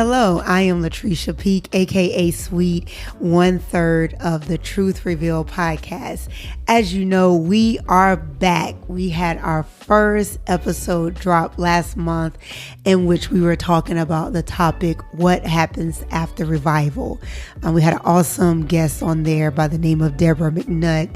Hello, I am Latricia Peak, aka Sweet, 1/3 of the Truth Reveal podcast. As you know, we are back. We had our first episode drop last month in which we were talking about the topic, what happens after revival. We had an awesome guest on there by the name of Deborah McNutt,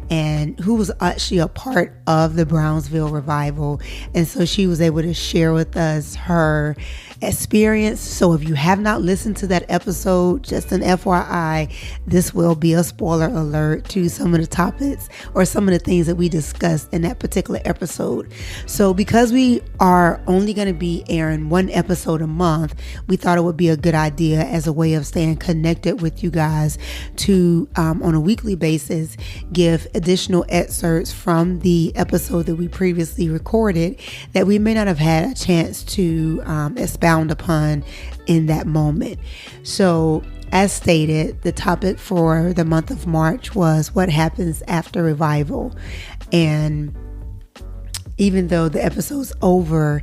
and who was actually a part of the Brownsville revival. And so she was able to share with us her experience. So if you have not listened to that episode, just an FYI, this will be a spoiler alert to some of the topics or some of the things that we discussed in that particular episode. So because we are only going to be airing one episode a month, we thought it would be a good idea as a way of staying connected with you guys to, on a weekly basis, give additional excerpts from the episode that we previously recorded that we may not have had a chance to expound upon in that moment. So as stated, the topic for the month of March was what happens after revival. And even though the episode's over,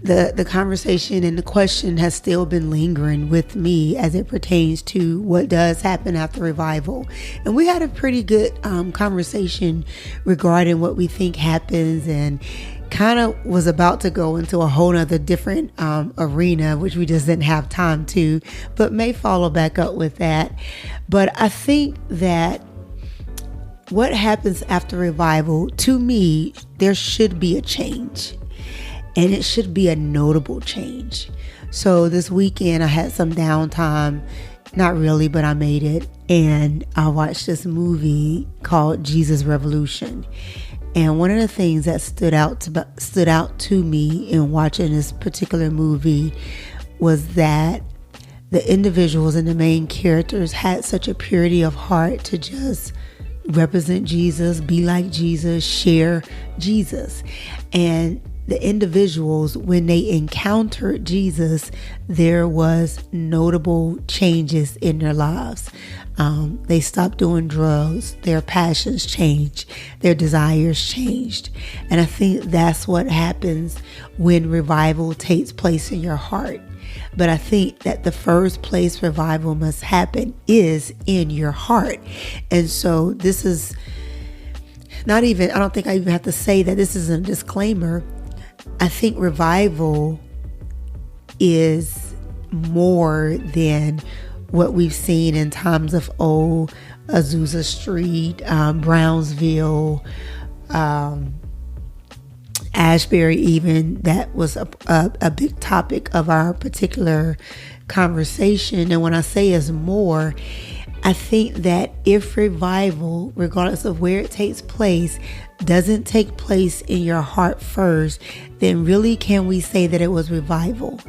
the conversation and the question has still been lingering with me as it pertains to what does happen after revival. And we had a pretty good conversation regarding what we think happens, and kind of was about to go into a whole nother different arena, which we just didn't have time to, but may follow back up with that. But I think that what happens after revival, to me, there should be a change, and it should be a notable change. So this weekend I had some downtime, not really, but I made it, and I watched this movie called Jesus Revolution. And one of the things that stood out to me in watching this particular movie was that the individuals and the main characters had such a purity of heart to just represent Jesus, be like Jesus, share Jesus. And the individuals, when they encountered Jesus, there was notable changes in their lives. They stopped doing drugs, their passions changed, their desires changed. And I think that's what happens when revival takes place in your heart. But I think that the first place revival must happen is in your heart. And so this is not even, I don't think I even have to say that this is a disclaimer. I think revival is more than what we've seen in times of old, Azusa Street, Brownsville, Ashbury even. That was a big topic of our particular conversation. And when I say is more, I think that if revival, regardless of where it takes place, doesn't take place in your heart first, then really can we say that it was revival?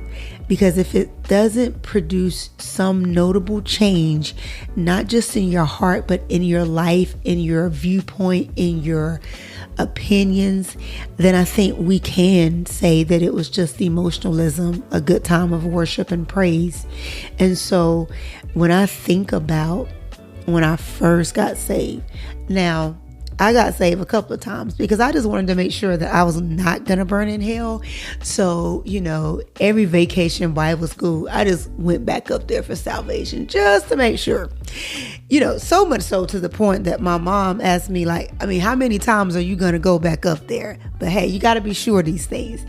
Because if it doesn't produce some notable change, not just in your heart, but in your life, in your viewpoint, in your opinions, then I think we can say that it was just emotionalism, a good time of worship and praise. And so when I think about when I first got saved, now I got saved a couple of times because I just wanted to make sure that I was not going to burn in hell. So, every vacation Bible school, I just went back up there for salvation just to make sure. So much so to the point that my mom asked me, how many times are you going to go back up there? But hey, you got to be sure of these things.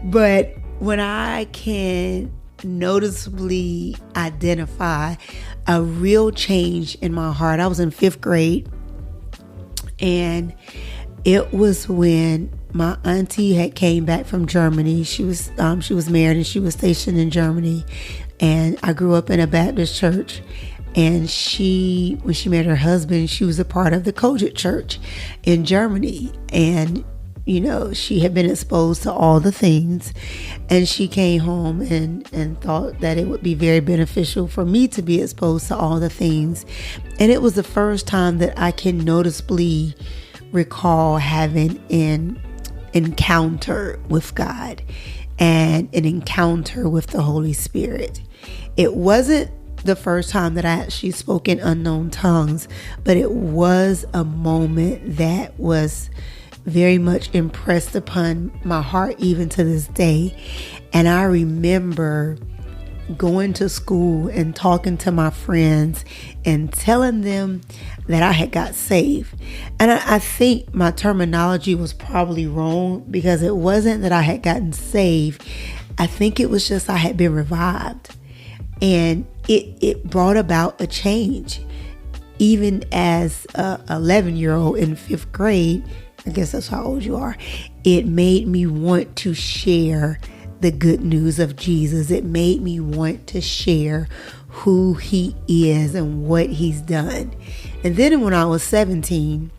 But when I can noticeably identify a real change in my heart, I was in 5th grade. And it was when my auntie had came back from Germany. She was married and she was stationed in Germany. And I grew up in a Baptist church. And when she met her husband, she was a part of the Kojic church in Germany. And, she had been exposed to all the things. And she came home and thought that it would be very beneficial for me to be exposed to all the things. And it was the first time that I can noticeably recall having an encounter with God and an encounter with the Holy Spirit. It wasn't the first time that I actually spoke in unknown tongues, but it was a moment that was very much impressed upon my heart even to this day. And I remember going to school and talking to my friends and telling them that I had got saved. And I think my terminology was probably wrong, because it wasn't that I had gotten saved. I think it was just I had been revived. And it brought about a change. Even as a 11-year-old in 5th grade, I guess that's how old you are, it made me want to share the good news of Jesus. It made me want to share who he is and what he's done. And then when I was 17,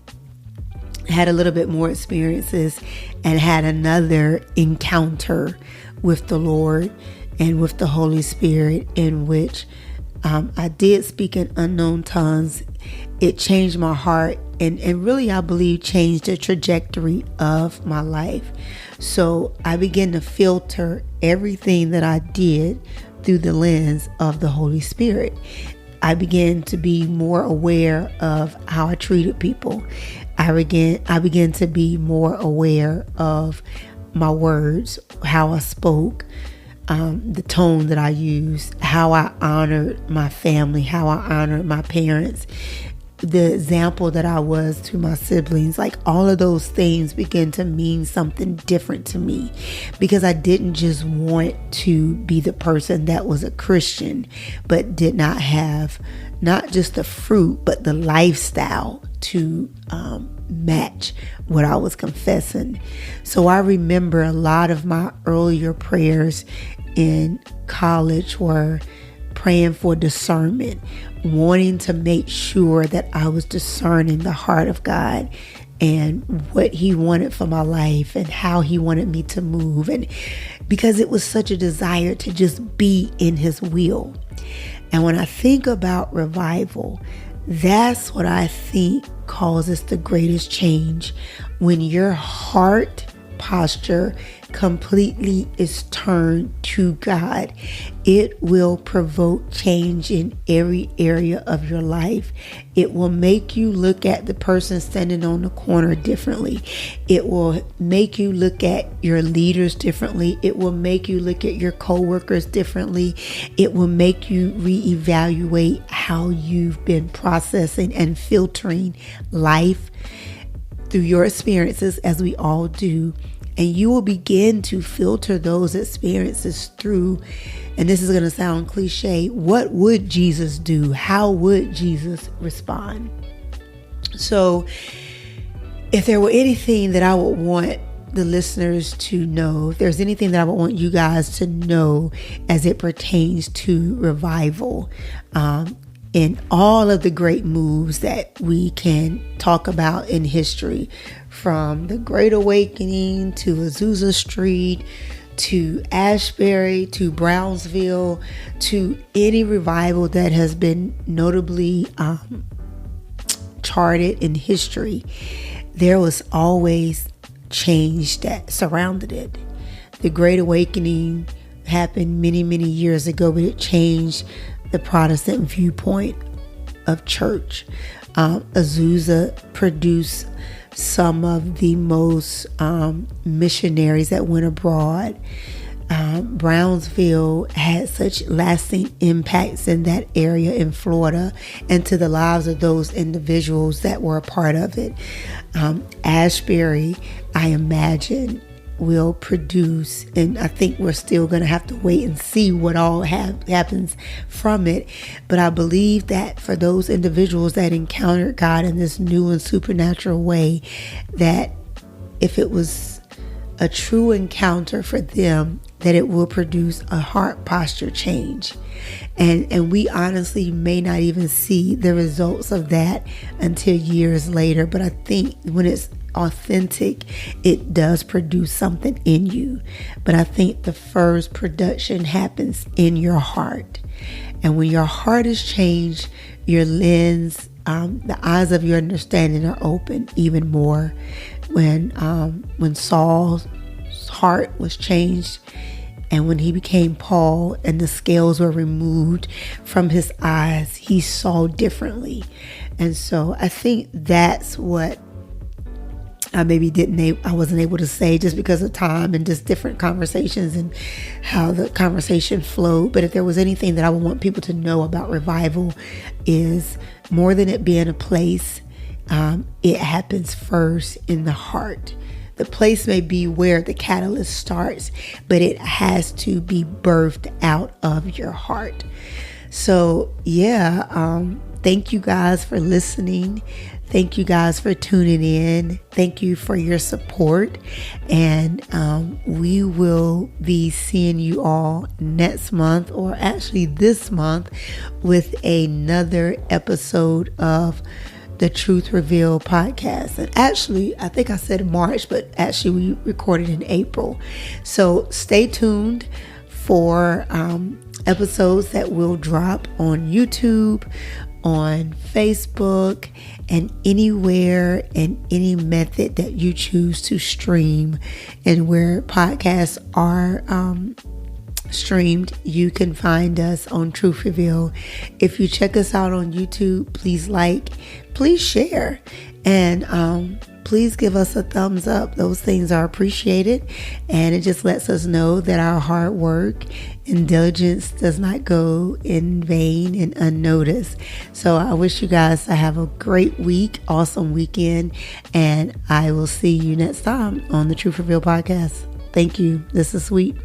I had a little bit more experiences and had another encounter with the Lord and with the Holy Spirit, in which I did speak in unknown tongues. It changed my heart and really, I believe, changed the trajectory of my life. So I began to filter everything that I did through the lens of the Holy Spirit. I began to be more aware of how I treated people. I began to be more aware of my words, how I spoke, the tone that I used, how I honored my family, how I honored my parents, the example that I was to my siblings. Like, all of those things began to mean something different to me, because I didn't just want to be the person that was a Christian, but did not have not just the fruit, but the lifestyle to match what I was confessing. So I remember a lot of my earlier prayers in college were praying for discernment, wanting to make sure that I was discerning the heart of God and what he wanted for my life and how he wanted me to move. And because it was such a desire to just be in his will. And when I think about revival, that's what I think causes the greatest change. When your heart posture completely is turned to God, it will provoke change in every area of your life. It will make you look at the person standing on the corner differently. It will make you look at your leaders differently. It will make you look at your coworkers differently. It will make you reevaluate how you've been processing and filtering life through your experiences, as we all do. And you will begin to filter those experiences through, and this is going to sound cliche, what would Jesus do? How would Jesus respond? So if there were anything that I would want the listeners to know, if there's anything that I would want you guys to know as it pertains to revival, in all of the great moves that we can talk about in history, from the Great Awakening to Azusa Street, to Ashbury, to Brownsville, to any revival that has been notably charted in history, there was always change that surrounded it. The Great Awakening happened many, many years ago, but it changed the Protestant viewpoint of church. Azusa produced some of the most missionaries that went abroad. Brownsville had such lasting impacts in that area in Florida and to the lives of those individuals that were a part of it. Ashbury, I imagine, will produce, and I think we're still going to have to wait and see what all happens from it. But I believe that for those individuals that encountered God in this new and supernatural way, that if it was a true encounter for them, that it will produce a heart posture change. And we honestly may not even see the results of that until years later. But I think when it's authentic, it does produce something in you. But I think the first production happens in your heart. And when your heart is changed, your lens, the eyes of your understanding are open even more. When Saul's heart was changed, and when he became Paul and the scales were removed from his eyes, he saw differently. And so I think that's what I wasn't able to say just because of time and just different conversations and how the conversation flowed. But if there was anything that I would want people to know about revival, is more than it being a place, it happens first in the heart. The place may be where the catalyst starts, but it has to be birthed out of your heart. So thank you guys for listening. Thank you guys for tuning in. Thank you for your support. And we will be seeing you all next month, or actually this month, with another episode of the Truth Reveal podcast. And actually, I think I said March, but actually we recorded in April. So stay tuned for episodes that will drop on YouTube, on Facebook, and anywhere and any method that you choose to stream. And where podcasts are streamed, you can find us on Truth Reveal. If you check us out on YouTube, please like, please share, and please give us a thumbs up. Those things are appreciated, and it just lets us know that our hard work and diligence does not go in vain and unnoticed. So I wish you guys to have a great week, awesome weekend, and I will see you next time on the Truth Reveal podcast. Thank you. This is Sweet.